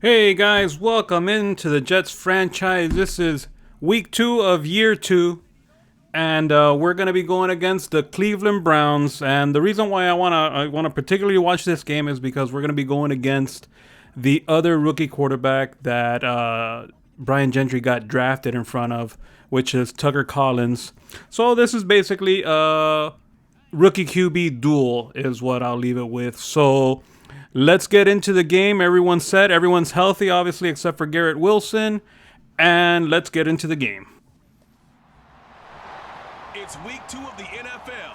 Hey guys, welcome into the Jets franchise. This is week 2 of year 2, and we're going to be going against the Cleveland Browns. And the reason why I wanna particularly watch this game is because we're going to be going against the other rookie quarterback that Brian Gentry got drafted in front of, which is Tucker Collins. So this is basically a rookie QB duel, is what I'll leave it with. So let's get into the game. Everyone's set. Everyone's healthy, obviously, except for Garrett Wilson. And let's get into the game. It's week 2 of the NFL.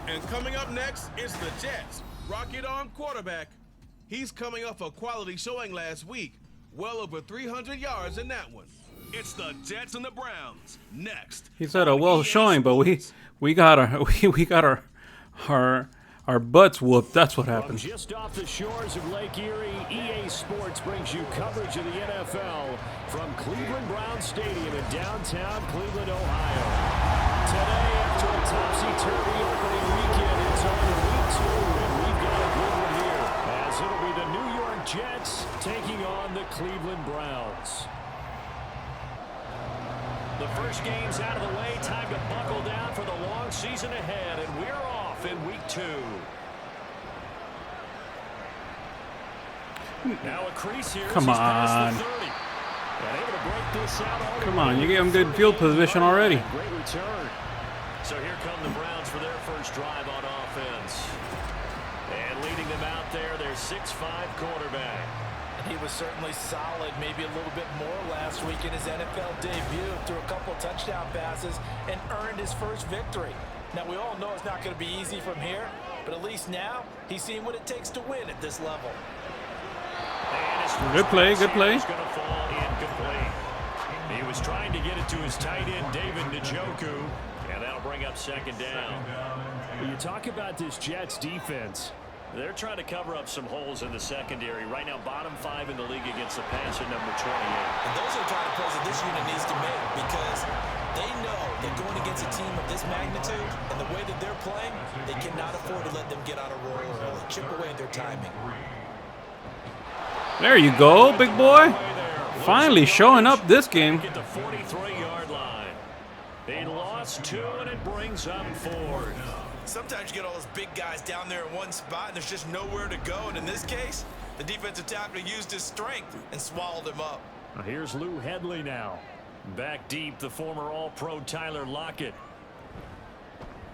And coming up next is the Jets. Rocket Arm quarterback. He's coming off a quality showing last week. Well over 300 yards in that one. It's the Jets and the Browns. Next. He said a well showing, but we got our butts whooped. That's what happened. Just off the shores of Lake Erie, EA Sports brings you coverage of the NFL from Cleveland Browns Stadium in downtown Cleveland, Ohio. Today, after a topsy-turvy opening weekend, it's on to week 2, and we've got a good one here, as it'll be the New York Jets taking on the Cleveland Browns. The first game's out of the way. Time to buckle down for the long season ahead, and we're off in week 2. Now a crease here. Come on. Come on, you gave him good field position already. Great return. So here come the Browns for their first drive on offense. And leading them out there, their 6'5" quarterback. He was certainly solid, maybe a little bit more last week in his NFL debut. Threw a couple touchdown passes and earned his first victory. Now, we all know it's not going to be easy from here, but at least now he's seen what it takes to win at this level. Good play, good play. Going to fall incomplete. He was trying to get it to his tight end, David Njoku, and that'll bring up second down. When you talk about this Jets defense, they're trying to cover up some holes in the secondary. Right now, bottom 5 in the league against the pass at number 28. And those are the kind of plays that this unit needs to make, because they know that going against a team of this magnitude and the way that they're playing, they cannot afford to let them get out of roll early. Chip away at their timing. There you go, big boy. Finally showing up this game. At the 43-yard line. They lost 2, and it brings up 4. Sometimes you get all those big guys down there in one spot, and there's just nowhere to go. And in this case, the defensive tackle used his strength and swallowed him up. Here's Lou Hedley now. Back deep, the former All-Pro Tyler Lockett.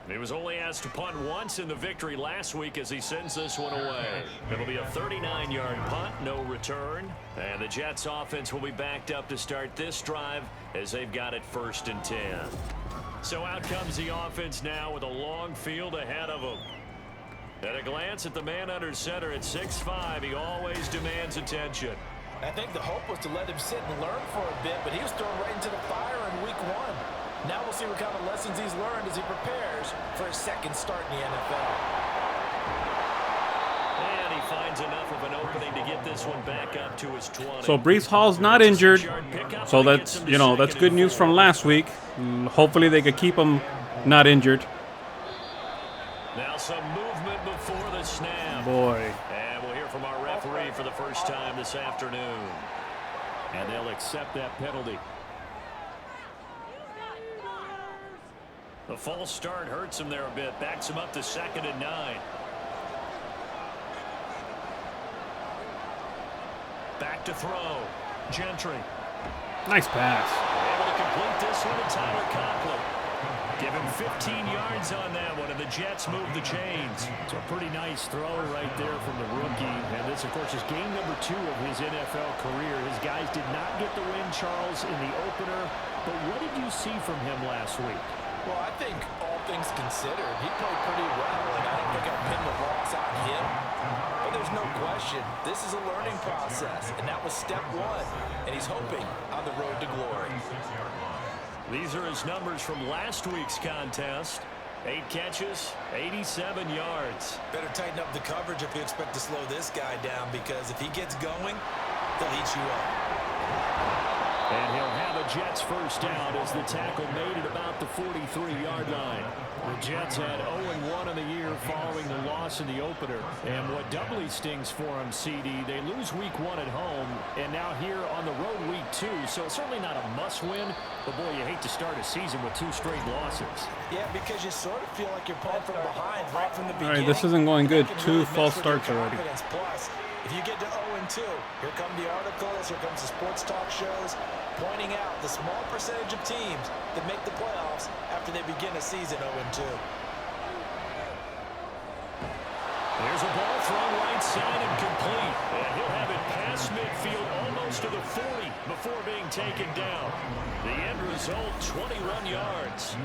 He was only asked to punt once in the victory last week as he sends this one away. It'll be a 39-yard punt, no return. And the Jets offense will be backed up to start this drive as they've got it 1st and 10. So out comes the offense now with a long field ahead of them. At a glance at the man under center at 6'5", he always demands attention. I think the hope was to let him sit and learn for a bit, but he was thrown right into the fire in week 1. Now we'll see what kind of lessons he's learned as he prepares for his second start in the NFL. And he finds enough of an opening to get this one back up to his 20. So Breece Hall's not injured. So that's, that's good news from last week. Hopefully they could keep him not injured. Now some movement before the snap. Boy. And we'll hear from our referee for the first time this afternoon. And they'll accept that penalty. The false start hurts him there a bit. Backs him up to 2nd and 9. Back to throw. Gentry. Nice pass. Able to complete this one to Tyler Conklin. Give him 15 yards on that one, and the Jets move the chains. It's a pretty nice throw right there from the rookie. And this, of course, is game number 2 of his NFL career. His guys did not get the win, Charles, in the opener. But what did you see from him last week? Well, I think all things considered, he played pretty well, and I don't think I'd pin the loss on him. But there's no question, this is a learning process, and that was step 1, and he's hoping on the road to glory. These are his numbers from last week's contest. 8 catches, 87 yards. Better tighten up the coverage if you expect to slow this guy down, because if he gets going, he'll eat you up. And he'll have a Jets first down as the tackle made at about the 43-yard line. The Jets had 0-1 in the year following the loss in the opener. And what doubly stings for them, CD, they lose week 1 at home, and now here on the road week 2. So it's certainly not a must-win, but boy, you hate to start a season with 2 straight losses. Yeah, because you sort of feel like you're playing from behind right from the beginning. All right, this isn't going good. 2 false starts already. Plus, if you get to 0-2, here come the articles, here comes the sports talk shows, pointing out the small percentage of teams that make the playoffs after they begin a season 0-2. There's a ball thrown right side and complete. And he'll have it past midfield almost to the 40 before being taken down. The end result, 21 yards.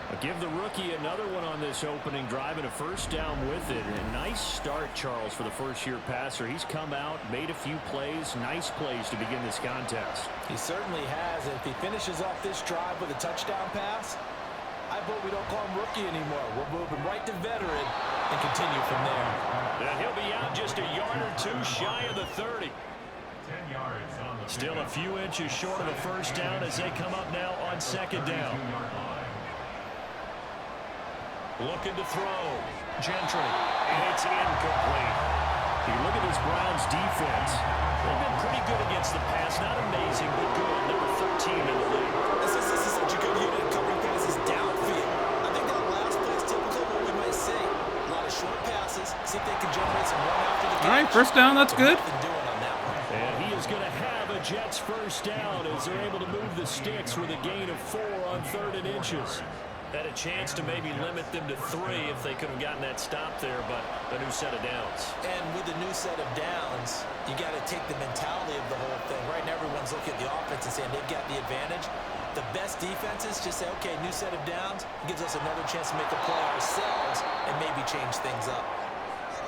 I'll give the rookie another one on this opening drive and a first down with it. A nice start, Charles, for the first-year passer. He's come out, made a few plays, nice plays to begin this contest. He certainly has. And if he finishes off this drive with a touchdown pass, I vote we don't call him rookie anymore. We'll move him right to veteran and continue from there. And he'll be out just a yard or 2 shy of the 30. Still a few inches short of a first down as they come up now on second down. Looking to throw. Gentry. And it's incomplete. You look at this Browns defense. They've been pretty good against the pass. Not amazing, but good. Number 13 in the league. This is such a good unit covering passes downfield. I think that last play is typical of what we might see. A lot of short passes. See if they can generate some run after the catch. All right, first down. That's good. And he is going to have a Jets first down as they're able to move the sticks with a gain of 4 on 3rd and inches. Had a chance to maybe limit them to 3 if they could have gotten that stop there, but a new set of downs. And with a new set of downs, you got to take the mentality of the whole thing. Right now, everyone's looking at the offense and saying they've got the advantage. The best defenses just say, okay, new set of downs. Gives us another chance to make a play ourselves and maybe change things up.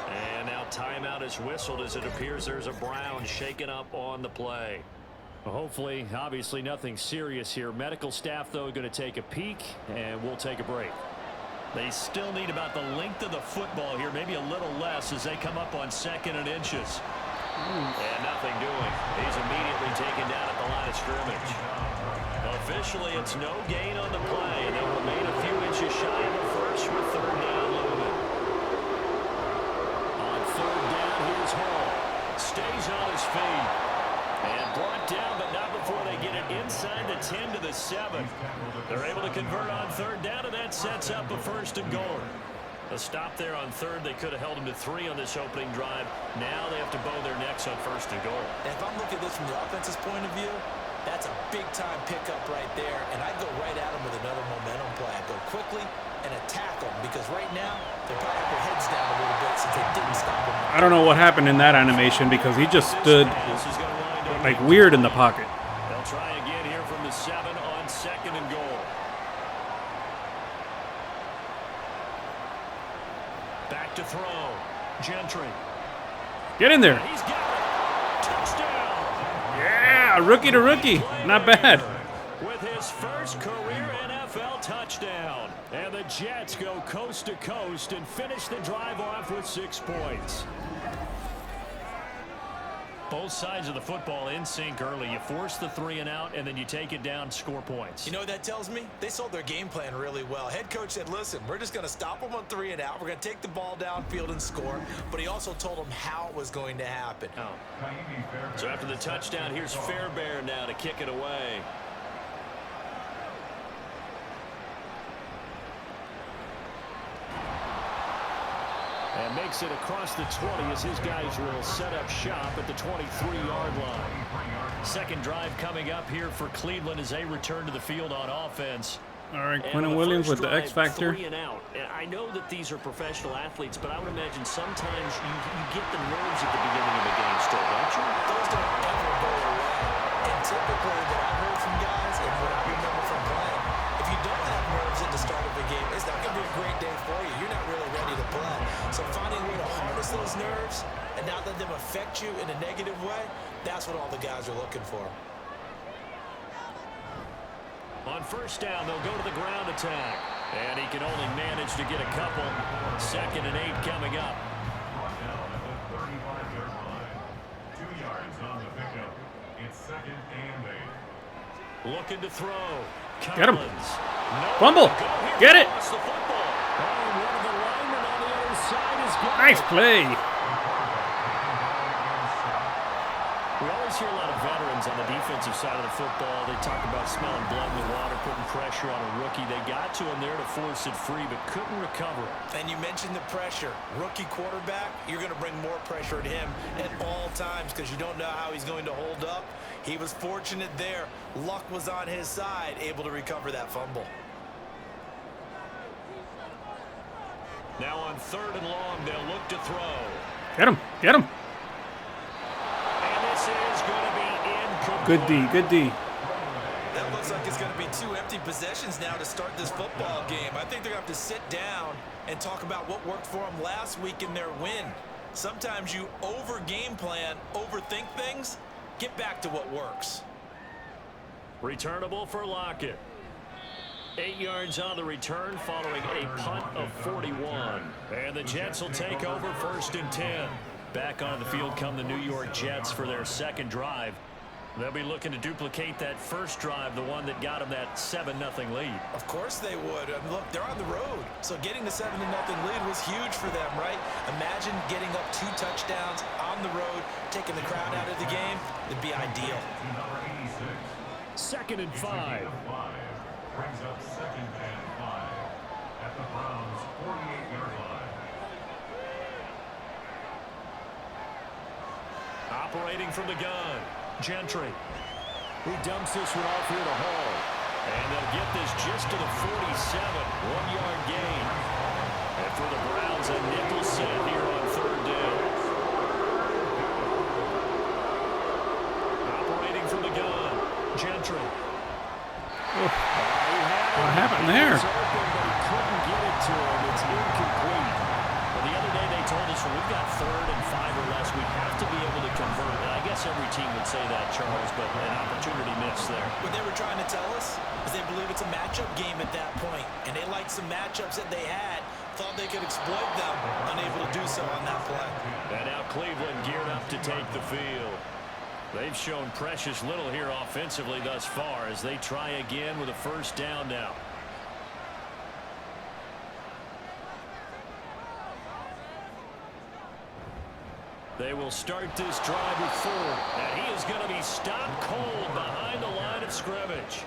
And now timeout is whistled as it appears there's a Brown shaken up on the play. Well, hopefully, obviously nothing serious here. Medical staff, though, going to take a peek, and we'll take a break. They still need about the length of the football here, maybe a little less as they come up on 2nd and inches. And nothing doing. He's immediately taken down at the line of scrimmage. Officially, it's no gain on the play, and they'll remain a few inches shy of the first with 3rd down looming. On 3rd down, here's Hall. Stays on his feet. And brought down, but not before they get it inside the 10 to the 7. They're able to convert on 3rd down, and that sets up a 1st and goal. A stop there on 3rd. They could have held them to 3 on this opening drive. Now they have to bow their necks on 1st and goal. And if I'm looking at this from the offense's point of view, that's a big-time pickup right there. And I'd go right at them with another momentum play. I'd go quickly and attack them because right now they probably have their heads down a little bit since they didn't stop them. I don't know what happened in that animation because he just stood like weird in the pocket. They'll try again here from the 7 on 2nd and goal. Back to throw. Gentry. Get in there. He's got it. Touchdown. Yeah, rookie to rookie. Not bad. With his first career NFL touchdown. And the Jets go coast to coast and finish the drive off with 6 points. Both sides of the football in sync early. You force the 3 and out, and then you take it down, score points. You know what that tells me? They sold their game plan really well. Head coach said, listen, we're just going to stop them on 3 and out. We're going to take the ball downfield and score. But he also told them how it was going to happen. Oh. So after the touchdown, here's Fairbairn now to kick it away. And makes it across the 20 as his guys will set up shop at the 23-yard line. Second drive coming up here for Cleveland as they return to the field on offense. All right, Quentin Williams with the X Factor. 3 and out. I know that these are professional athletes, but I would imagine sometimes you get the nerves at the beginning of a game still, don't you? Those don't ever go away. And typically what I heard from guys and what I remember from playing, if you don't have nerves at the start of a game, it's not going to be a great day for you. You're not really ready to play. So finding a way to harness those nerves and not let them affect you in a negative way, that's what all the guys are looking for. On first down, they'll go to the ground attack. And he can only manage to get a couple. 2nd and 8 coming up. Down at the 35-yard line. 2 yards on the pickup. It's 2nd and 8. Looking to throw. Get him. Collins. Fumble. Get it. Lost the football. And one of the linemen on the other side is good. Nice play. We always hear a lot of veterans on the defensive side of the football. They talk about smelling blood in the water, putting pressure on a rookie. They got to him there to force it free, but couldn't recover it. And you mentioned the pressure. Rookie quarterback, you're going to bring more pressure at him at all times because you don't know how he's going to hold up. He was fortunate there. Luck was on his side, able to recover that fumble. Now on 3rd and long, they'll look to throw. Get him. Get him. And this is going to be incomplete. Good D. Good D. That looks like it's going to be 2 empty possessions now to start this football game. I think they're going to have to sit down and talk about what worked for them last week in their win. Sometimes you over-game plan, overthink things. Get back to what works. Returnable for Lockett. 8 yards on the return following a punt of 41. And the Jets will take over 1st and 10. Back on the field come the New York Jets for their 2nd drive. They'll be looking to duplicate that first drive, the one that got them that 7-0 lead. Of course they would. Look, they're on the road. So getting the 7-0 lead was huge for them, right? Imagine getting up 2 touchdowns on the road, taking the crowd out of the game. It'd be ideal. 2nd and 5. Brings up 2nd and 5 at the Browns' 48-yard line. Operating from the gun. Gentry. He dumps this one off here to Hall. And they'll get this just to the 47. 1-yard gain. And for the Browns, a nickel set here on 3rd down. Operating from the gun. Gentry. What happened there? Open, but he couldn't get it to him. It's incomplete. Well, the other day they told us when we've got 3rd and 5 or less, we have to be able to convert. And I guess every team would say that, Charles, but an opportunity missed there. What they were trying to tell us is they believe it's a matchup game at that point, and they liked some matchups that they had, thought they could exploit them, unable to do so on that play. And now Cleveland geared up to take the field. They've shown precious little here offensively thus far as they try again with a 1st down now. They will start this drive with 4. And he is going to be stopped cold behind the line of scrimmage.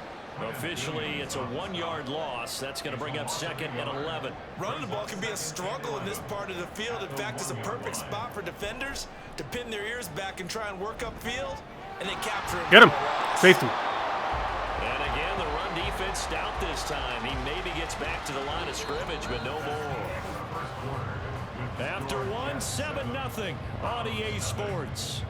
Officially, it's a 1-yard loss. That's going to bring up 2nd and 11. Running the ball can be a struggle in this part of the field. In fact, it's a perfect spot for defenders to pin their ears back and try and work upfield, and then capture him. Get him. Safety. And again, the run defense stout this time. He maybe gets back to the line of scrimmage, but no more. After 1, 7-0 on EA Sports.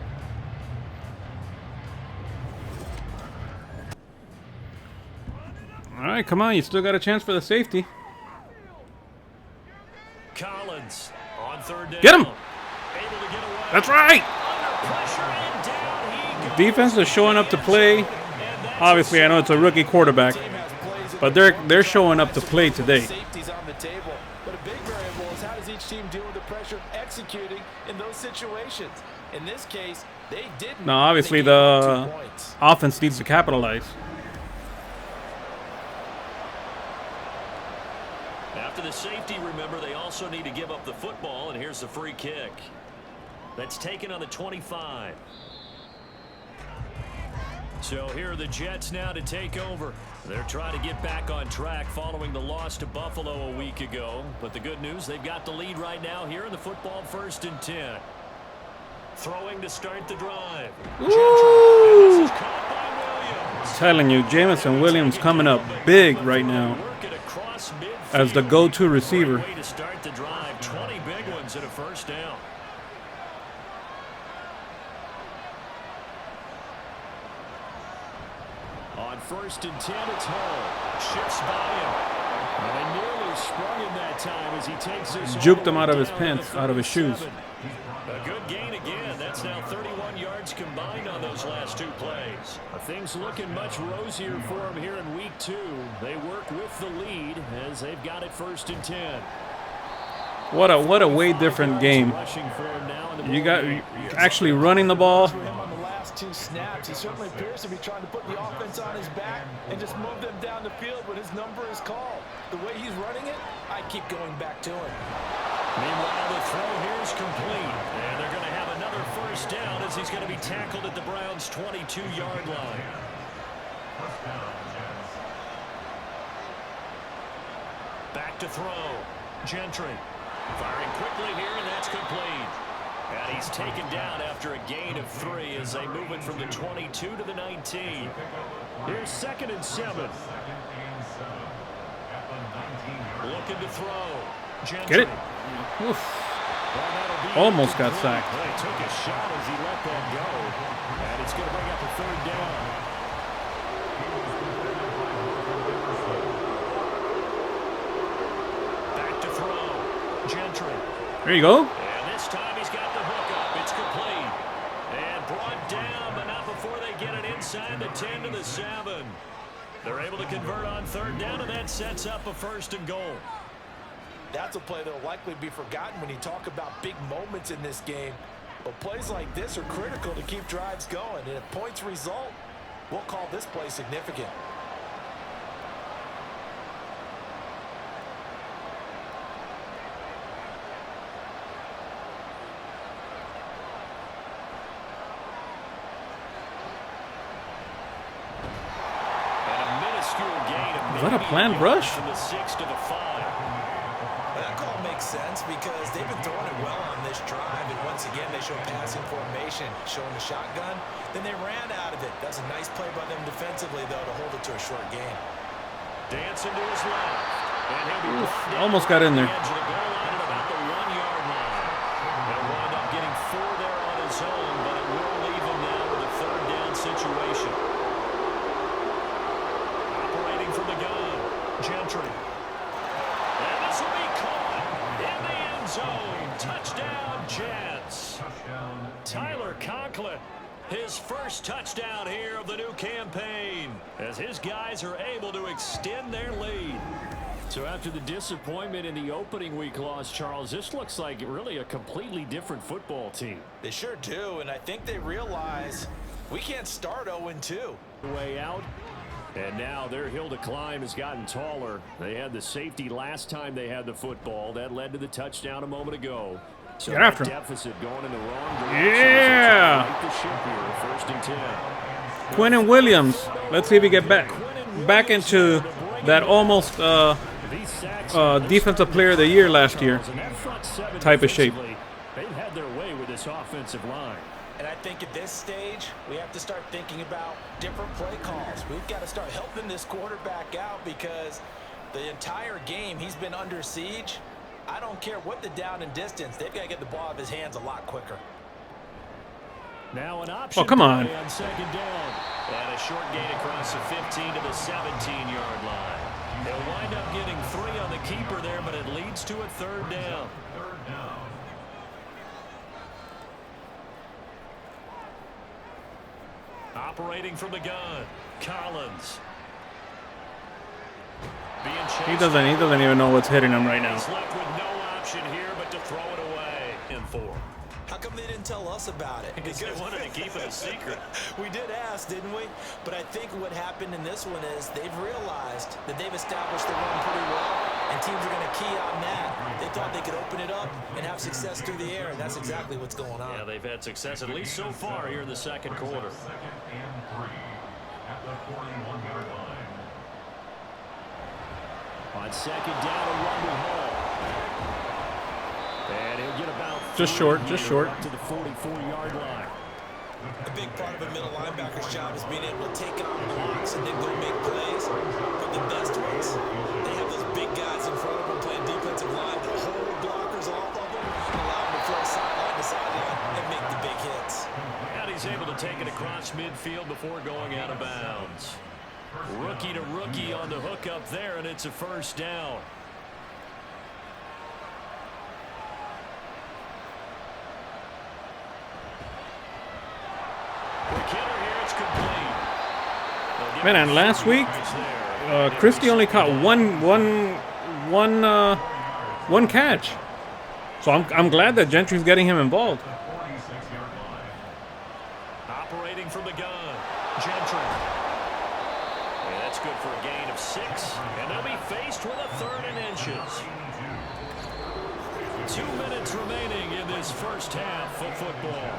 All right, come on. You still got a chance for the safety. Collins on 3rd down. Get him. Able to get away. That's right. Under pressure and down he goes. Defense is showing up to play. Obviously, I know it's a rookie quarterback, but they're showing up to play today. Safety's on the table, but a big variable is how does each team deal with the pressure executing in those situations. In this case, they didn't. Now, obviously, the offense needs to capitalize. After the safety, remember, they also need to give up the football, and here's the free kick. That's taken on the 25. So here are the Jets now to take over. They're trying to get back on track following the loss to Buffalo a week ago. But the good news, they've got the lead right now here in the football 1st and 10. Throwing to start the drive. Ooh. Telling you, Jamison Williams coming up big right now as the go-to receiver. Way to start the drive. 20 big ones and a 1st down. On 1st and 10, it's Hall. Shifts by him. And nearly sprung him that time as he takes this. Juked him out of his pants, out of his shoes. A good gain again. That's now 31 yards combined on those last 2 plays. Things looking much rosier for him here in week 2. They work with the lead as they've got it 1st and 10. What a way different game. You got actually running the ball last 2 snaps. He certainly appears to be trying to put the offense on his back and just move them down the field when his number is called. The way he's running it, I keep going back to him. Meanwhile, the throw here is complete. And they're going to have another first down as he's going to be tackled at the Browns' 22-yard line. Back to throw. Gentry firing quickly here, and that's complete. And he's taken down after a gain of 3 as they move it from the 22 to the 19. Here's 2nd and 7. Looking to throw. Gentry. Get it? Oof. Almost got sacked. He took a shot as he let that go. And it's going to bring up a 3rd down. Back to throw. Gentry. There you go. And this time he's got the hook up. It's complete. And brought down, but not before they get it inside the 10 to the 7. They're able to convert on 3rd down, and that sets up a 1st and goal. That's a play that will likely be forgotten when you talk about big moments in this game. But plays like this are critical to keep drives going. And if points result, we'll call this play significant. Is that a planned rush? From the 6 to the 5. That call makes sense because they've been throwing it well on this drive, and once again they show passing formation, showing the shotgun. Then they ran out of it. That's a nice play by them defensively, though, to hold it to a short game. Dancing to his left, and he'll be almost got in there. Edge of the goal line at about the 1-yard line. They'll wind up getting 4 there on his own, but it will leave him now with a 3rd down situation. From the gun, Gentry. And this will be caught in the end zone. Touchdown, Jets. Tyler Conklin, his first touchdown here of the new campaign, as his guys are able to extend their lead. So after the disappointment in the opening week loss, Charles, this looks like really a completely different football team. They sure do, and I think they realize we can't start 0-2. Way out. And now their hill to climb has gotten taller. They had the safety last time they had the football. That led to the touchdown a moment ago. So get after him. Deficit going in the wrong direction. Yeah. Right the ship here, 1st and 10. Quinnen Williams. Let's see if we get back into that almost defensive player of the year last year type of shape. They've had their way with this offensive line. And I think at this stage, we have to start thinking about different play calls. We've got to start helping this quarterback out because the entire game he's been under siege. I don't care what the down and distance. They've got to get the ball out of his hands a lot quicker. Now an option. Oh, come on. 2nd down. And a short gain across the 15 to the 17-yard line. They'll wind up getting 3 on the keeper there, but it leads to a 3rd down. Operating from the gun, Collins. He doesn't even know what's hitting him right now. He's left with no option here but to throw it away. And 4. How come they didn't tell us about it? Because they wanted to keep it a secret. We did ask, didn't we? But I think what happened in this one is they've realized that they've established the run pretty well, and teams are going to key on that. They thought they could open it up and have success through the air, and that's exactly what's going on. Yeah, they've had success, at least so far, here in the 2nd quarter. 2nd and 3 at the 41-yard line. On 2nd down, a run to Hall. And he'll get about just short. Up to the 44-yard line. A big part of a middle linebacker's job is being able to take on blocks and then go make plays. But the best ones, they have those big guys in front of them playing defensive line that hold blockers off of them and allow them to throw sideline to sideline and make the big hits. And he's able to take it across midfield before going out of bounds. Rookie to rookie on the hook up there, and it's a 1st down. Man, and last week, Christie only caught one catch. So I'm glad that Gentry's getting him involved. Operating from the gun. Gentry. And that's good for a gain of 6. And they'll be faced with a 3rd and inches. 2 minutes remaining in this first half of football.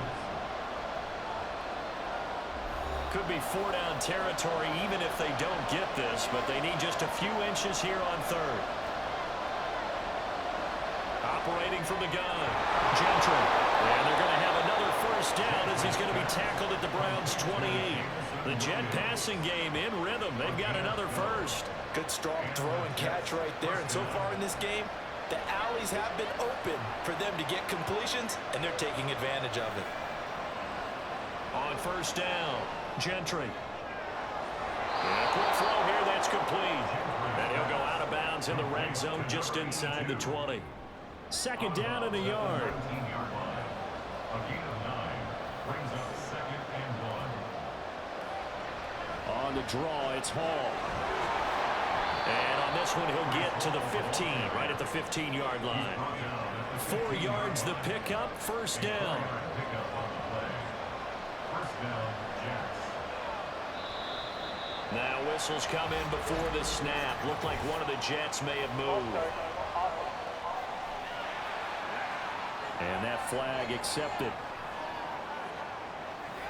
Could be 4-down territory even if they don't get this, but they need just a few inches here on 3rd. Operating from the gun. Gentry. And they're going to have another first down as he's going to be tackled at the Browns' 28. The Jet passing game in rhythm. They've got another first. Good strong throw and catch right there. And so far in this game, the alleys have been open for them to get completions, and they're taking advantage of it. On first down, Gentry. And a quick throw here that's complete. And he'll go out of bounds in the red zone just inside the 20. 2nd down in the yard. 19-yard line. A gain of 9 brings up 2nd and 1. On the draw, it's Hall. And on this one, he'll get to the 15, right at the 15-yard line. 4 yards the pickup, first down. Pickup on the play. First down, Jets. Now whistles come in before the snap. Looked like one of the Jets may have moved. And that flag accepted.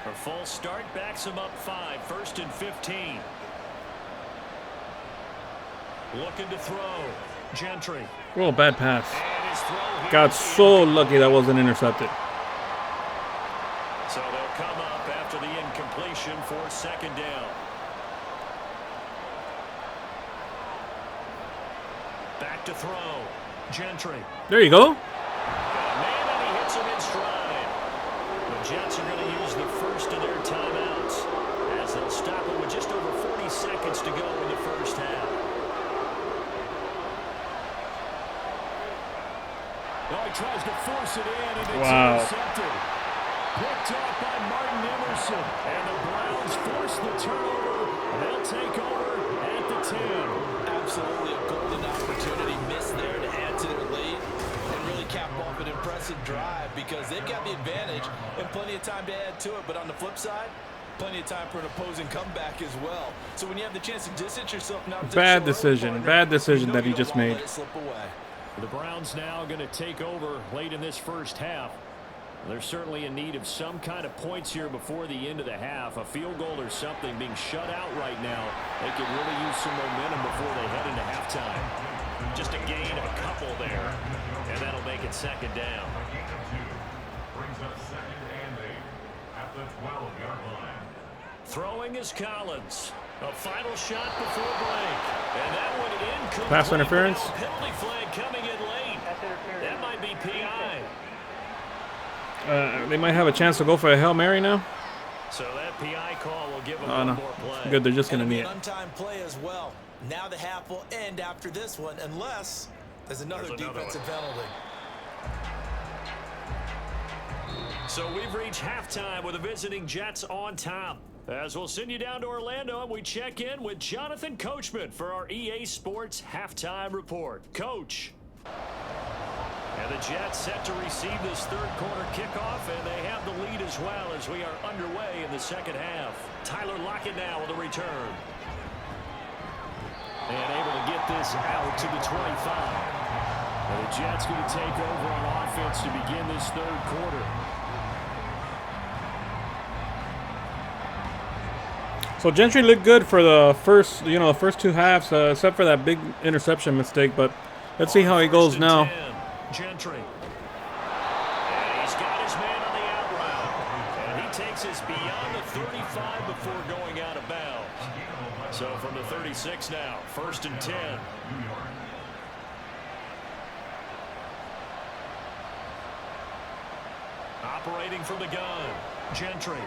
A false start backs him up 5. 1st and 15. Looking to throw. Gentry. Oh, bad pass. And his throw here Got is so lucky that wasn't intercepted. So they'll come up after the incompletion for 2nd down. Back to throw. Gentry. There you go. Man, and he hits him in stride. The Jets are going to use the first of their timeouts as they'll stop it with just over 40 seconds to go in the first half. Oh, he tries to force it in, and it's intercepted. Picked off by Martin Emerson. And the Browns force the turnover. They'll take over at the 10. Absolutely a golden opportunity missed there to add to their lead and really cap off an impressive drive because they've got the advantage and plenty of time to add to it. But on the flip side, plenty of time for an opposing comeback as well. So when you have the chance to distance yourself now, Bad decision that he just made. The Browns now going to take over late in this first half. They're certainly in need of some kind of points here before the end of the half. A field goal or something being shut out right now. They could really use some momentum before they head into halftime. Just a gain of a couple there, and that'll make it 2nd down. A gain of 2 brings up 2nd and 8 at the 12-yard line. Throwing is Collins. A final shot before break. And that one incomplete. Pass interference. Penalty flag coming in late. That might be PI. They might have a chance to go for a Hail Mary now. So that PI call will give them Oh, one no. more play. Good, they're just going to Be need an it. untimed play as well. Now the half will end after this one unless there's another defensive penalty. So we've reached halftime with the visiting Jets on top. As we'll send you down to Orlando and we check in with Jonathan Coachman for our EA Sports Halftime Report. Coach. And the Jets set to receive this third quarter kickoff, and they have the lead as well as we are underway in the second half. Tyler Lockett now with a return. And able to get this out to the 25. And the Jets going to take over on offense to begin this third quarter. So Gentry looked good for the first 2 halves, except for that big interception mistake. But let's see how he goes now. 10, Gentry. And he's got his man on the out route. And he takes us beyond the 35 before going out of bounds. So from the 36 now, 1st and 10. Operating from the gun, Gentry.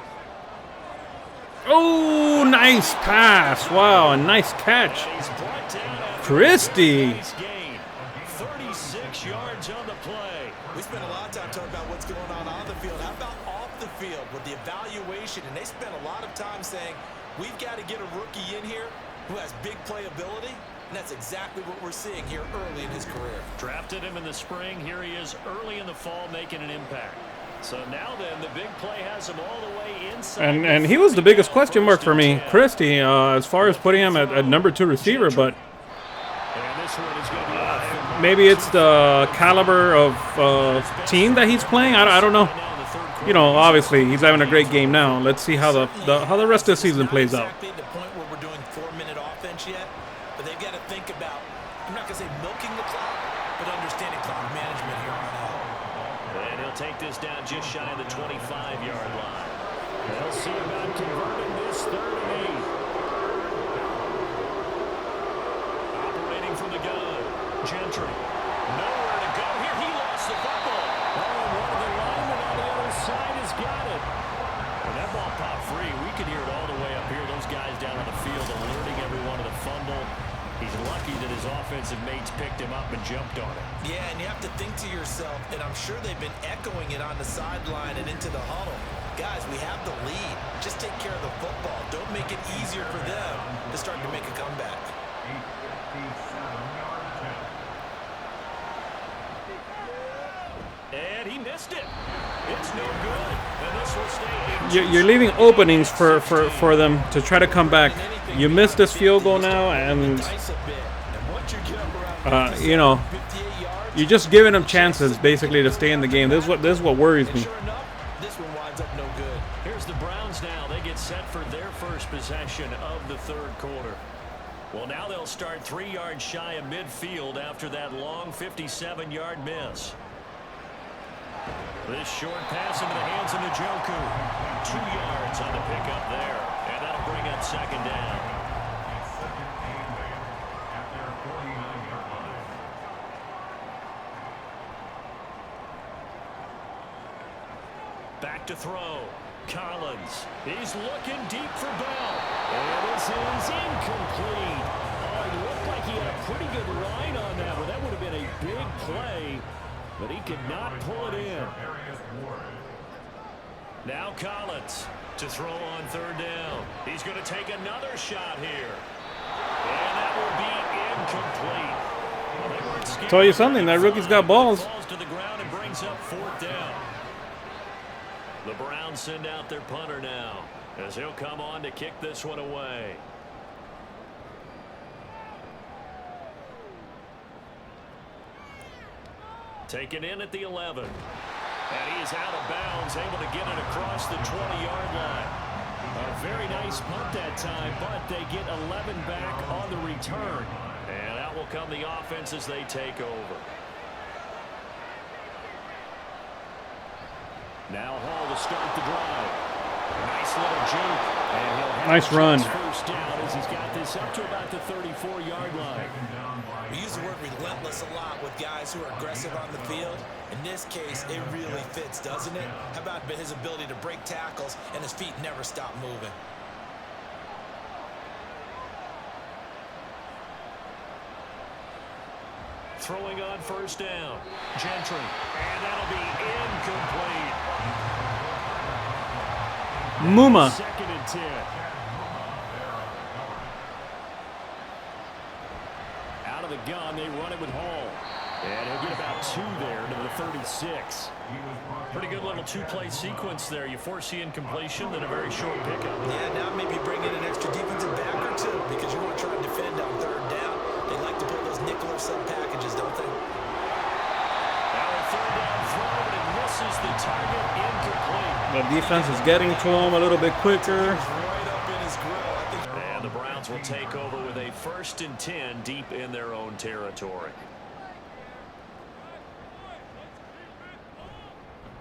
Oh, nice pass. Wow, a nice catch. And he's brought down after Christie. a nice gain. 36 yards on the play. We spent a lot of time talking about what's going on the field. How about off the field with the evaluation? And they spent a lot of time saying, we've got to get a rookie in here who has big playability. And that's exactly what we're seeing here early in his career. Drafted him in the spring. Here he is early in the fall making an impact. So now then, the big play has him all the way inside. And he was the biggest question mark for me, Christie, as far as putting him at number 2 receiver, but maybe it's the caliber of team that he's playing. I don't know. You know, obviously he's having a great game now. Let's see how the rest of the season plays out. Exactly the point where we're doing 4-minute offense yet, but they've got to think about, I'm not going to say milking the clock, but understanding clock management here on out. And he'll take this down just shy of the 25-yard line. They'll see about converting this 3rd and 8. Operating from the gun. Gentry. Nowhere to go here. He lost the football. Oh, one of the linemen on the other side has got it. And that ball popped free. We can hear it all the way up here. Those guys down on the field alerting everyone of the fumble. He's lucky that his offensive mates picked him up and jumped on it. Yeah, and you have to think to yourself, and I'm sure they've been echoing it on the sideline and into the huddle. Guys, we have the lead. Just take care of the football. Don't make it easier for them to start to make a comeback. And he missed it. It's no good. And this will stay. You're leaving openings for them to try to come back. You missed this field goal now, and you know, you're just giving them chances basically to stay in the game. This is what worries me. This one winds up no good. Here's the Browns now. They get set for their first possession of the 3rd quarter. Well, now they'll start 3 yards shy of midfield after that long 57-yard miss. This short pass into the hands of Njoku. 2 yards on the pickup there. And that'll bring up 2nd down. Back to throw. Collins. He's looking deep for Bell. And this is incomplete. Oh, it looked like he had a pretty good line on that one. That would have been a big play, but he could not pull it in. Now Collins to throw on 3rd down. He's going to take another shot here. And that will be incomplete. Tell you something, that rookie's got balls. Falls to the ground and brings up 4th down. The Browns send out their punter now, as he'll come on to kick this one away. Taken in at the 11. And he is out of bounds, able to get it across the 20-yard line. A very nice punt that time, but they get 11 back on the return. And out will come the offense as they take over. Now Hall to start the drive. Nice little juke. And he'll have nice run. First down as he's got this up to about the 34-yard line. We use the word relentless a lot with guys who are aggressive on the field. In this case, it really fits, doesn't it? How about his ability to break tackles and his feet never stop moving? Throwing on 1st down. Gentry. And that'll be incomplete. Muma. 2nd and 10. Out of the gun, they run it with Hall. And he'll get about 2 there to the 36. Pretty good little 2-play sequence there. You foresee incompletion, then a very short pickup. Yeah, now maybe bring in an extra defensive back or 2 because you want to try and defend on 3rd down. They like to pull those nickel or sub packages, don't they? Now a 3rd down throw, but it misses the target, incomplete. The defense is getting to him a little bit quicker. Right up in his grill. And the Browns will take over with a 1st and 10 deep in their own territory.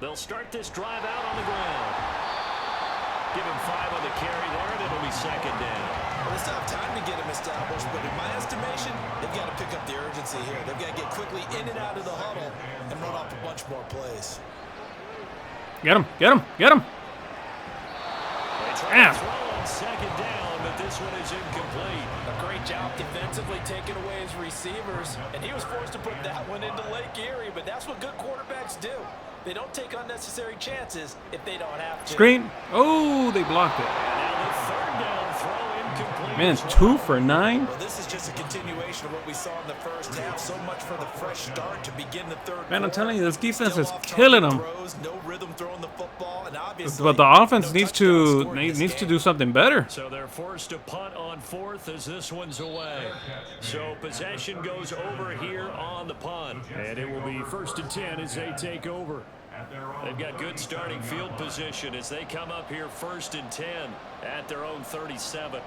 They'll start this drive out on the ground. Give him 5 on the carry there, and it'll be 2nd down. Well, they still have time to get him established, but in my estimation, they've got to pick up the urgency here. They've got to get quickly in and out of the huddle and run off a bunch more plays. Get him, get him, get him. They try to throw on 2nd down, but this one is incomplete. A great job defensively taking away his receivers, and he was forced to put that one into Lake Erie, but that's what good quarterbacks do. They don't take unnecessary chances if they don't have to. Screen. Oh, they blocked it. And now the 3rd down throw incomplete. Man, 2 for 9. Well, this is just a continuation of what we saw in the first half. So much for the fresh start to begin the third. Man, I'm telling you, this defense Still is off killing target them. throws, no rhythm throwing the football, and obviously But the offense no needs touchdowns to scored in this needs to game. do something better. So they're forced to punt on 4th as this one's away. So possession goes over here on the punt. And it will be 1st and 10 as they take over. They've got good starting field position as they come up here 1st and 10 at their own 37.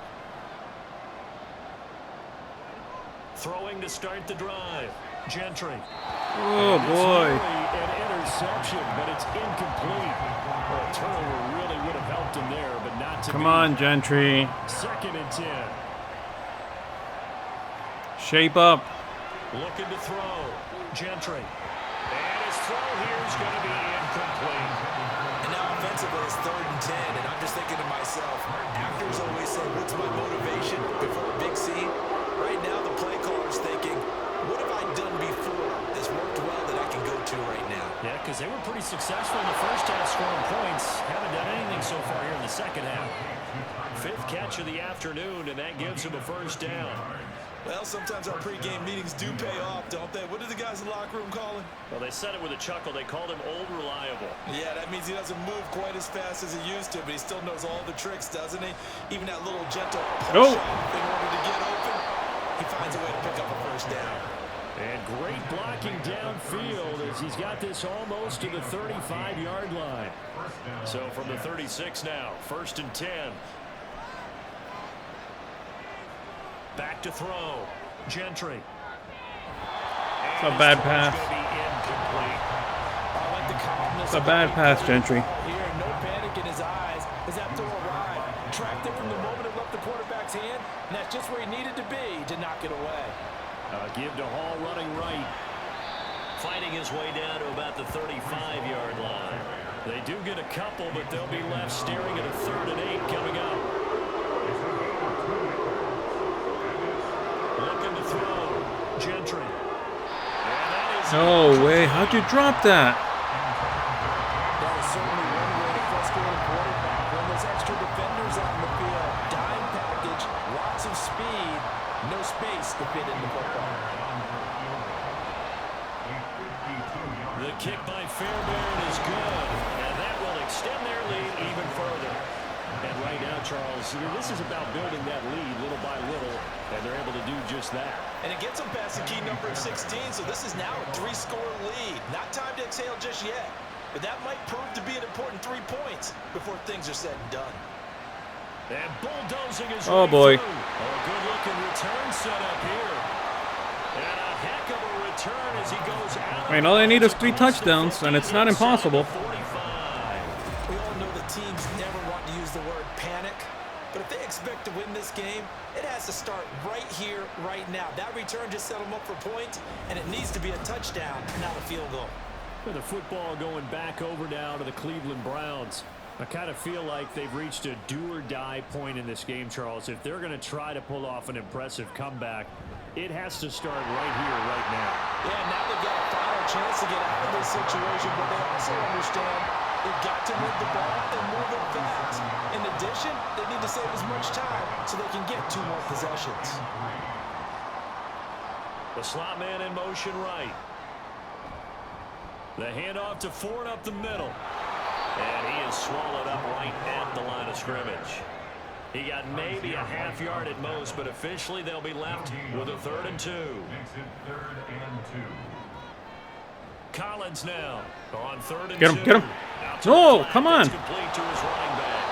Throwing to start the drive. Gentry. Oh boy. An interception, but it's incomplete. A turnover really would have helped him there, but not to Come be. on, Gentry. 2nd and 10. Shape up. Looking to throw. Gentry. And his throw here is going to be incomplete. And now offensively it's 3rd and 10, and I'm just thinking to myself, actors always say, what's my motivation before a big scene? Right now the play caller's thinking, what have I done before that's worked well that I can go to right now? Yeah, because they were pretty successful in the first half scoring points. Haven't done anything so far here in the second half. 5th catch of the afternoon, and that gives him a 1st down. Well, sometimes our pregame meetings do pay off, don't they? What do the guys in the locker room call him? Well, they said it with a chuckle. They called him Old Reliable. Yeah, that means he doesn't move quite as fast as he used to, but he still knows all the tricks, doesn't he? Even that little gentle push off in order to get open. He finds a way to pick up a 1st down. And great blocking downfield as he's got this almost to the 35-yard line. So from the 36 now, 1st and 10. Back to throw. Gentry. It's a bad pass. It's a bad pass, Gentry. Here, no panic in his eyes as that throw arrived. Tracked it from the moment it left the quarterback's hand, and that's just where he needed to be to knock it away. Give to Hall running right. Fighting his way down to about the 35-yard line. They do get a couple, but they'll be left staring at a 3rd and 8 coming up. Looking to throw. Gentry. No way. How'd you drop that? That is certainly one way to frustrate a quarterback when there's extra defenders on the field. Dime package, lots of speed, no space to fit in the football. The kick by Fairbairn is good, and that will extend their lead even further. And right now, Charles, this is about building that lead little by little, and they're able to do just that. And it gets them past the key number of 16, so this is now a 3-score lead. Not time to exhale just yet, but that might prove to be an important 3 points before things are said and done. And bulldozing is Oh, right boy. through. A good-looking return set up here. And a heck of a return as he goes out. I mean, all they need is 3 touchdowns, and it's not impossible. 45. We all know the teams never want to use the word panic, but if they expect to win this game, it has to start right here, right now. That return just set them up for points, and it needs to be a touchdown, not a field goal. With the football going back over now to the Cleveland Browns. I kind of feel like they've reached a do-or-die point in this game, Charles. If they're going to try to pull off an impressive comeback, it has to start right here, right now. Yeah, now they've got a final chance to get out of this situation, but they also understand they've got to move the ball and move it fast. In addition, they need to save as much time so they can get 2 more possessions. The slot man in motion right. The handoff to Ford up the middle. And he is swallowed up right at the line of scrimmage. He got maybe a half yard at most, but officially they'll be left with a 3rd and 2. Collins now on 3rd and 2. Get him. No, come on. Complete to his running back.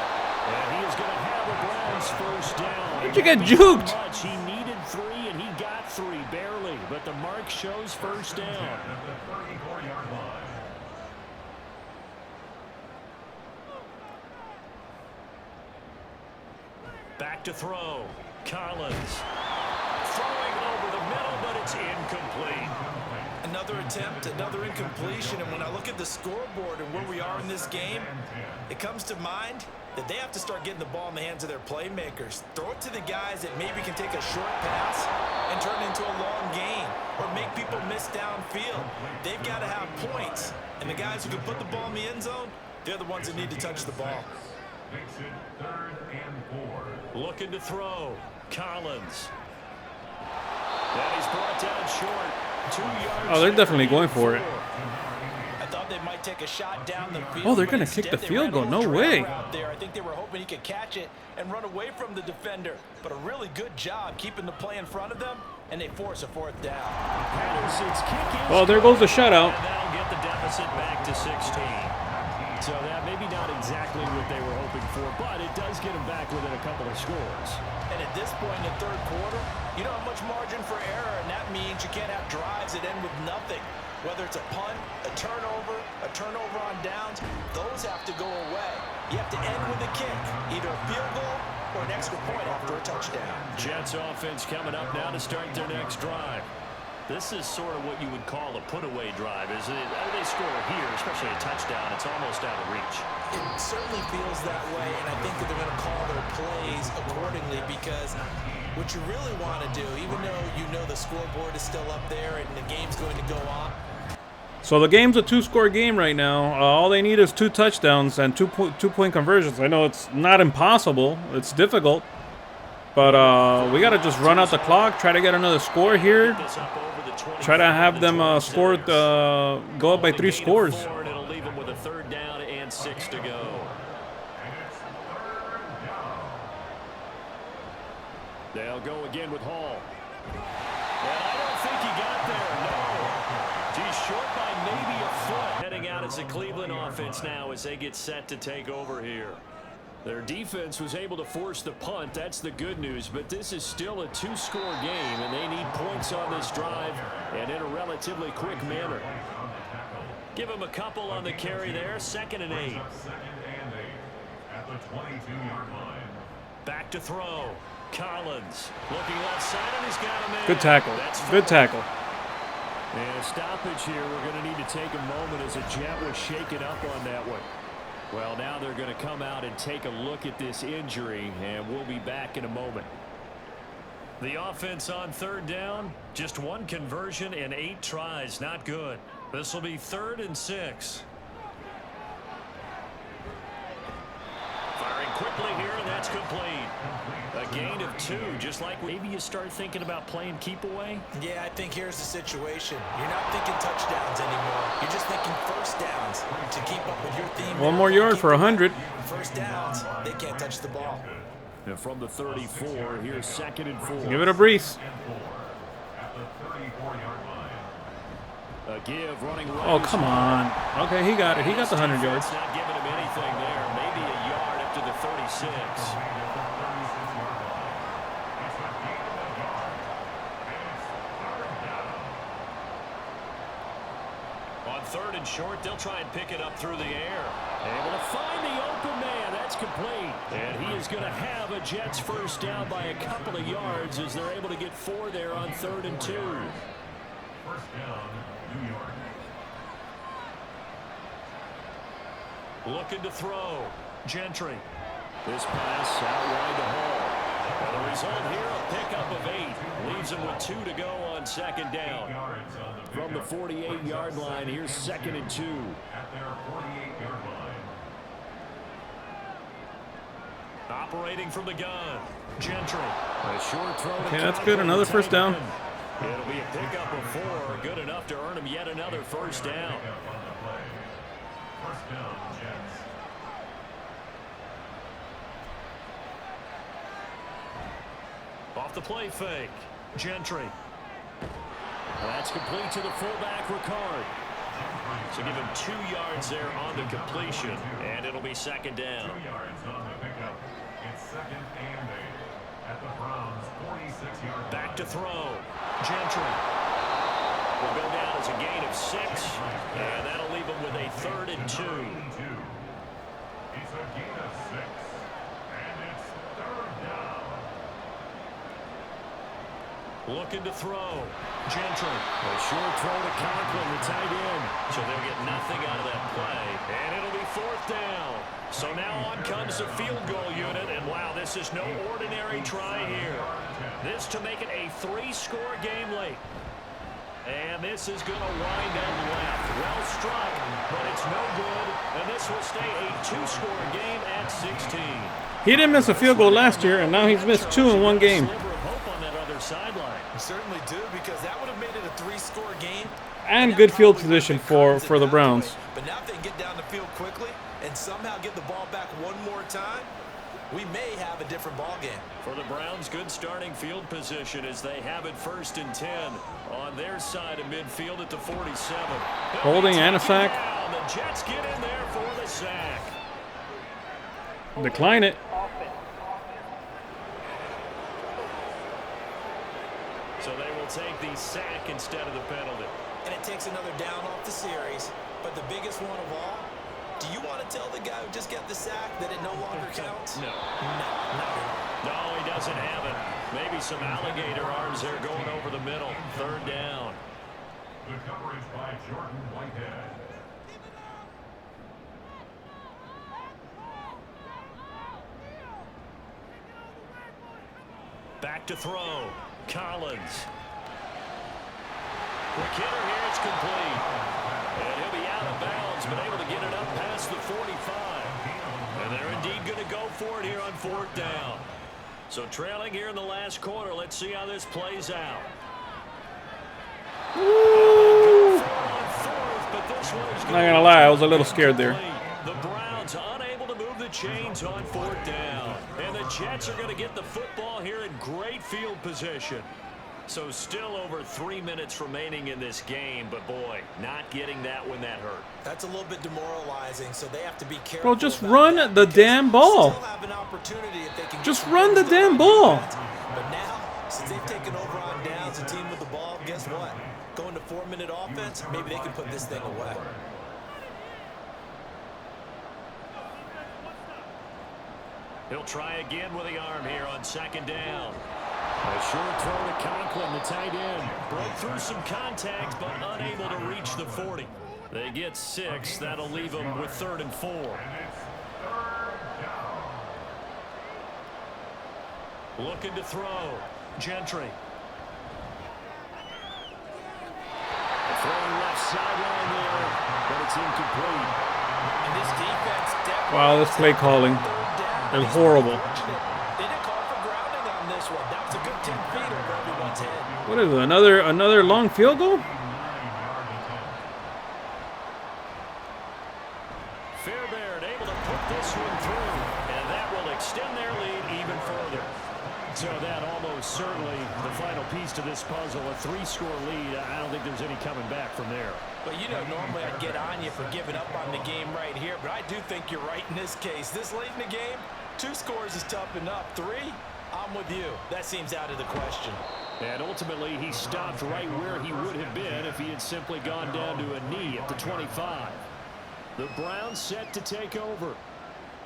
And he is going to have a Browns 1st down. How'd you get juked? He needed 3, and he got 3, barely. But the mark shows 1st down. Back to throw. Collins. Throwing over the middle, but it's incomplete. Another attempt, another incompletion, and when I look at the scoreboard and where we are in this game, it comes to mind that they have to start getting the ball in the hands of their playmakers. Throw it to the guys that maybe can take a short pass and turn it into a long gain or make people miss downfield. They've got to have points, and the guys who can put the ball in the end zone, they're the ones that need to touch the ball. Makes it 3rd and 4. Looking to throw. Collins. And he's brought down short. 2 yards. Oh, they're definitely going for it. I thought they might take a shot down the field. Oh, they're but going to kick the instead they field ran a goal. little No drag way. route there. I think they were hoping he could catch it and run away from the defender. But a really good job keeping the play in front of them, and they force a 4th down. Patterson's kick is Oh, there goes the shutout. And that'll get the deficit back to 16. So that maybe not exactly what they were hoping for, but it does get them back within a couple of scores. And at this point in the 3rd quarter, you don't have much margin for error, and that means you can't have drives that end with nothing. Whether it's a punt, a turnover on downs, those have to go away. You have to end with a kick, either a field goal or an extra point after a touchdown. Jets offense coming up now to start their next drive. This is sort of what you would call a put-away drive, isn't it? They score here, especially a touchdown. It's almost out of reach. It certainly feels that way, and I think that they're going to call their plays accordingly, because what you really want to do, even though you know the scoreboard is still up there and the game's going to go on. So the game's a 2-score game right now. All they need is 2 touchdowns and 2-point conversions. I know it's not impossible. It's difficult. But we got to just run out the clock, try to get another score here. Try to have them score, go up by 3 scores. It'll leave them with a 3rd down and 6 to go. They'll go again with Hall. And I don't think he got there, no. He's short by maybe a foot. Heading out as the Cleveland offense now as they get set to take over here. Their defense was able to force the punt. That's the good news. But this is still a 2-score game, and they need points on this drive and in a relatively quick manner. Give them a couple on the carry there. 2nd and 8. 2nd and 8 at the 22-yard line. Back to throw. Collins looking left side, and he's got him in. Good tackle. Good tackle. And a stoppage here. We're going to need to take a moment as a Jet was shaken up on that one. Well, now they're going to come out and take a look at this injury, and we'll be back in a moment. The offense on 3rd down, just 1 conversion and 8 tries. Not good. This will be 3rd and 6. Firing quickly here, and that's complete. A gain of 2, just like maybe you start thinking about playing keep away. Yeah, I think here's the situation. You're not thinking touchdowns anymore. You're just thinking 1st downs to keep up with your theme. 1 more yard for 100. 1st downs, they can't touch the ball. And from the 34, here's 2nd and 4. Give it a breeze. At the 34-yard line. A give running right. Oh, come on. Okay, he got it. He got the 100 yards. Not giving him anything there. Maybe a yard up to the 36. On 3rd and short, they'll try and pick it up through the air. Able to find the open man. That's complete. And he is going to have a Jets 1st down by a couple of yards as they're able to get 4 there on 3rd and 2. 1st down, New York. Looking to throw. Gentry. This pass out wide to Hall. And the result here, a pickup of 8. Leaves him with 2 to go on 2nd down. From the 48-yard line, here's 2nd and 2. At their 48-yard line. Operating from the gun. Gentry. A short throw. Okay, that's good. Another 1st down. It'll be a pickup of 4. Good enough to earn him yet another 1st down. 1st down, Jets. Off the play fake. Gentry. That's complete to the fullback, Ricard. So give him 2 yards there on the completion, and it'll be 2nd down. 2 yards on the pickup. It's 2nd and 8 at the Browns' 46-yard line. Back to throw. Gentry. Will go down as a gain of 6, and that'll leave him with a 3rd and 2. It's a gain of 6, and it's 3rd down. Looking to throw. Gentry. A short throw to Conklin, the tight end. So they'll get nothing out of that play. And it'll be 4th down. So now on comes the field goal unit. And wow, this is no ordinary try here. This to make it a 3-score game late. And this is going to wind up left. Well struck, but it's no good. And this will stay a 2-score game at 16. He didn't miss a field goal last year, and now he's missed 2 in one game. You certainly do, because that would have made it a 3-score game. And good field position for the Browns. But now if they can get down the field quickly and somehow get the ball back one more time, we may have a different ball game. For the Browns, good starting field position as they have it 1st and 10 on their side of midfield at the 47. Holding and a sack. The Jets get in there for the sack. Decline it. So they will take the sack instead of the penalty. And it takes another down off the series. But the biggest one of all, do you want to tell the guy who just got the sack that it no longer counts? No. No, not at all. No, he doesn't have it. Maybe some alligator arms there going over the middle. 3rd down. The coverage by Jordan Whitehead. Back to throw. Collins. McKinnon here, it's complete. And he'll be out of bounds, but able to get it up past the 45. And they're indeed going to go for it here on 4th down. So trailing here in the last quarter, let's see how this plays out. Woo! Not gonna lie, I was a little scared there. The Browns unable to move the chains on 4th down. And the Jets are going to get the football here in great field position. So still over 3 minutes remaining in this game, but boy, not getting that when that hurt. That's a little bit demoralizing, so they have to be careful. Bro, just run the damn ball. Just run the damn ball. But now, since they've taken over on downs, the team with the ball, guess what? Going to 4-minute offense, maybe they can put this thing away. He'll try again with the arm here on 2nd down. A short throw to Conklin, the tight end. Broke through some contact, but unable to reach the 40. They get 6. That'll leave them with 3rd and 4. Looking to throw. Gentry. Throwing left sideline there, but it's incomplete. And this defense definitely. Wow, this play calling is horrible. They didn't call for grounding on this one. That was a good 10 feet over everyone's head. What is it? Another long field goal? Fairbairn able to put this one through, and that will extend their lead even further. So that almost certainly the final piece to this puzzle, a 3-score lead. I don't think there's any coming back from there. But you know, normally I'd get on you for giving up on the game right here, but I do think you're right in this case. This late in the game, 2 scores is tough enough. 3, I'm with you. That seems out of the question. And ultimately, he stopped right where he would have been if he had simply gone down to a knee at the 25. The Browns set to take over.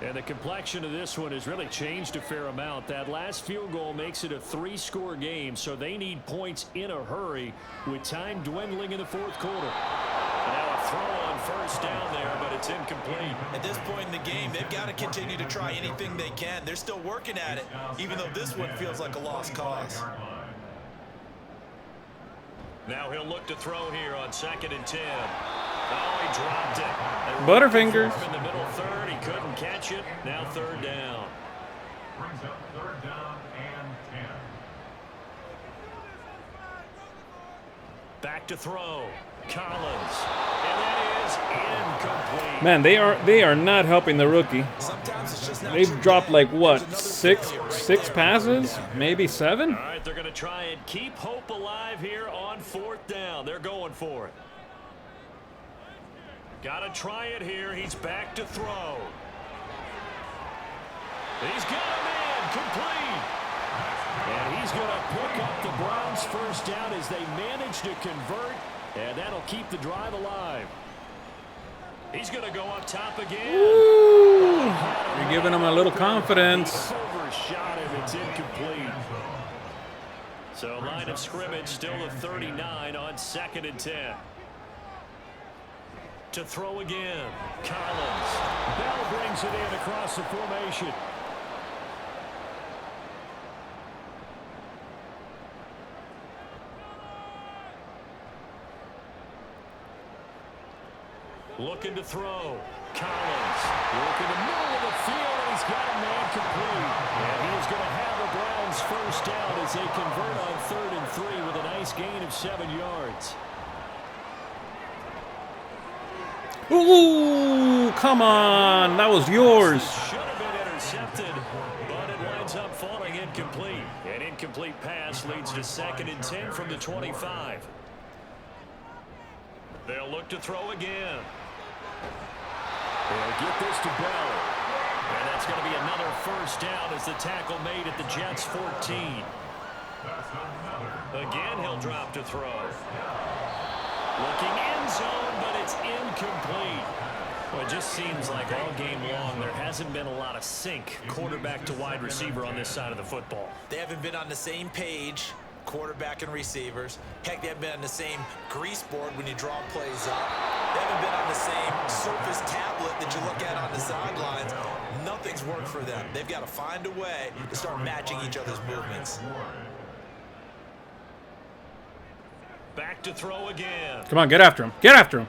And the complexion of this one has really changed a fair amount. That last field goal makes it a 3-score game, so they need points in a hurry with time dwindling in the 4th quarter. Now a throw on 1st down there, but it's incomplete. At this point in the game, they've got to continue to try anything they can. They're still working at it, even though this one feels like a lost cause. Now he'll look to throw here on 2nd and 10. Oh, he dropped it. Butterfingers. In the middle 3rd, he couldn't catch it. Now 3rd down. Brings up 3rd down and 10. Back to throw. Collins. And that is incomplete. Man, they are not helping the rookie. Sometimes it's just not They've dropped like what, six passes, maybe 7. All right, they're going to try and keep hope alive here on 4th down. They're going for it. Got to try it here. He's back to throw. He's got him in. Complete. And he's going to pick up the Browns' 1st down as they manage to convert, and that'll keep the drive alive. He's going to go up top again. Woo! You're giving him a little confidence. Overshot him. It's incomplete. So line of scrimmage still a 39 on 2nd and 10. To throw again. Collins. Bell brings it in across the formation. Looking to throw. Collins working the middle of the field, and he's got a man complete. And he's going to have the Browns first down as they convert on 3rd and 3 with a nice gain of 7 yards. Ooh, come on. That was yours. Should have been intercepted, but it winds up falling incomplete. An incomplete pass leads to 2nd and 10 from the 25. They'll look to throw again. They'll get this to Bell. And that's going to be another first down as the tackle made at the Jets' 14. Again, he'll drop to throw. Looking end zone, but it's incomplete. Well, it just seems like all game long there hasn't been a lot of sync quarterback to wide receiver on this side of the football. They haven't been on the same page, quarterback and receivers. Heck, they haven't been on the same grease board when you draw plays up. They haven't been on the same Surface tablet that you look at on the sidelines. Nothing's worked for them. They've got to find a way to start matching each other's movements. Back to throw again. Come on, get after him. Get after him.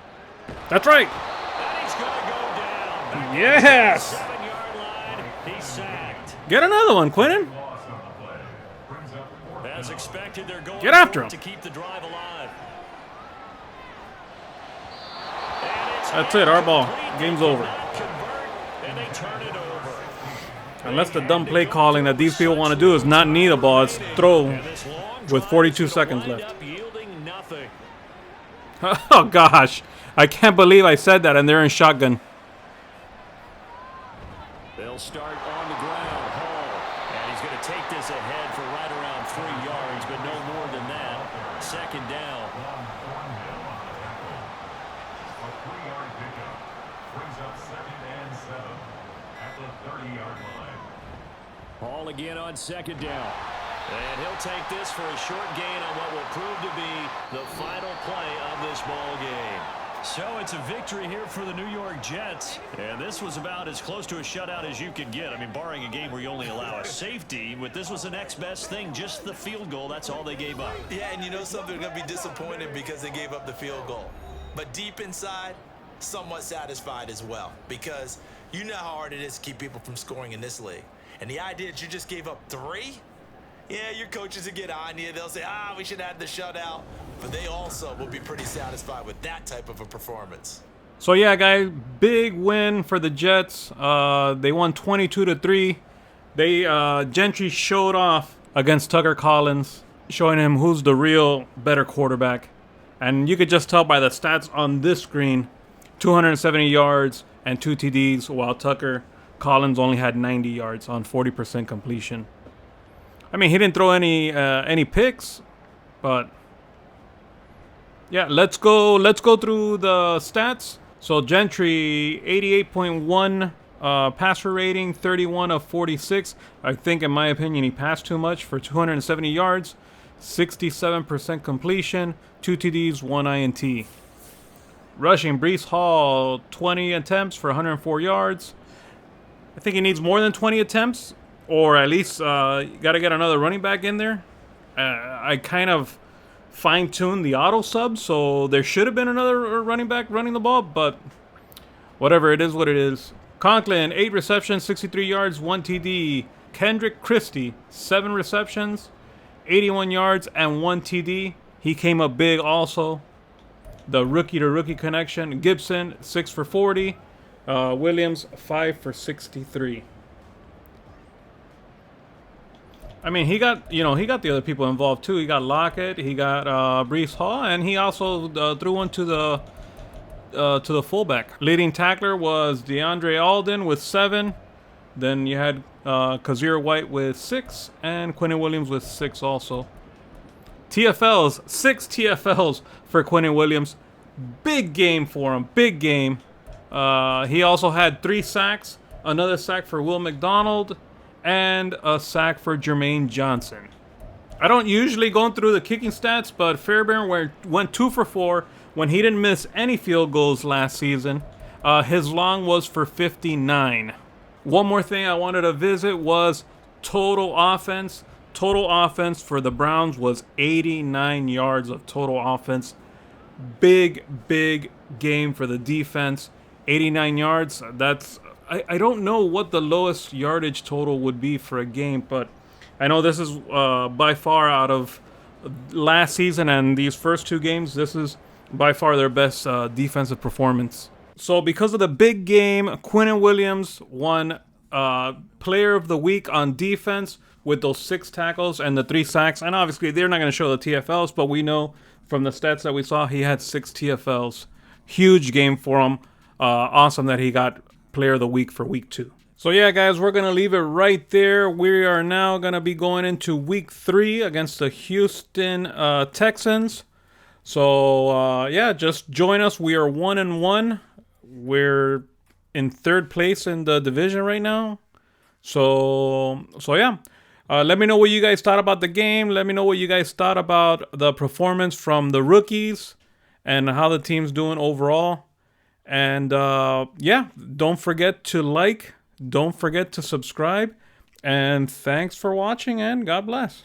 That's right. And he's going to go down. Back Yes. to the 7-yard line. He's sacked. Get another one, Quinnen. As expected, they're going Get after for him. it to keep the drive alive. That's it, our ball. Incomplete. Game's They over. cannot convert, and they turn it over. Unless the dumb play calling that these people want to do is not need a ball, it's throw And this long with drive 42 is gonna seconds wind left. up yielding nothing. Oh, gosh. I can't believe I said that, and they're in shotgun. They'll start on the ground. Hall. And he's going to take this ahead for right around 3 yards, but no more than that. 2nd down. A 3-yard pickup brings up 2nd and 7 at the 30-yard line. Hall again on 2nd down. And he'll take this for a short gain on what will prove to be the final play of this ball game. So it's a victory here for the New York Jets. And this was about as close to a shutout as you could get. I mean, barring a game where you only allow a safety, but this was the next best thing, just the field goal. That's all they gave up. Yeah, and you know something, they're going to be disappointed because they gave up the field goal. But deep inside, somewhat satisfied as well, because you know how hard it is to keep people from scoring in this league. And the idea that you just gave up 3, yeah, your coaches will get on you. They'll say, we should have the shutout. But they also will be pretty satisfied with that type of a performance. So, yeah, guys, big win for the Jets. They won 22-3. Gentry showed off against Tucker Collins, showing him who's the real better quarterback. And you could just tell by the stats on this screen, 270 yards and 2 TDs, while Tucker Collins only had 90 yards on 40% completion. I mean, he didn't throw any picks, but yeah, let's go through the stats. So Gentry, 88.1 passer rating, 31 of 46. I think, in my opinion, he passed too much for 270 yards, 67% completion, 2 TDs, 1 INT. Rushing, Breece Hall, 20 attempts for 104 yards. I think he needs more than 20 attempts, or at least got to get another running back in there. I kind of fine-tuned the auto sub, so there should have been another running back running the ball, but whatever, it is what it is. Conklin, 8 receptions, 63 yards, 1 TD. Kendrick Christie, 7 receptions, 81 yards, and 1 TD. He came up big also. The rookie-to-rookie connection. Gibson, 6 for 40. Williams, 5 for 63. I mean, he got the other people involved too. He got Lockett, he got Breece Hall, and he also threw one to the fullback. Leading tackler was DeAndre Alden with 7. Then you had Kazir White with 6, and Quinnen Williams with 6 also. TFLs, 6 TFLs for Quinnen Williams. Big game for him, big game. He also had 3 sacks, another sack for Will McDonald, and a sack for Jermaine Johnson. I don't usually go through the kicking stats, but Fairbairn went 2 for 4 when he didn't miss any field goals last season. His long was for 59. One more thing I wanted to visit was total offense. Total offense for the Browns was 89 yards of total offense. Big, big, game for the defense. 89 yards. I don't know what the lowest yardage total would be for a game, but I know this is by far out of last season and these first two games, this is by far their best defensive performance. So because of the big game, Quinnen Williams won Player of the Week on defense with those 6 tackles and the 3 sacks. And obviously they're not going to show the TFLs, but we know from the stats that we saw he had 6 TFLs. Huge game for him. Awesome that he got Player of the Week for week 2. So yeah, guys, we're going to leave it right there. We are now going to be going into week 3 against the Houston Texans. So yeah, just join us. We are 1-1. We're in 3rd place in the division right now. So yeah. Let me know what you guys thought about the game. Let me know what you guys thought about the performance from the rookies and how the team's doing overall. And yeah, don't forget to like, don't forget to subscribe, and thanks for watching, and God bless.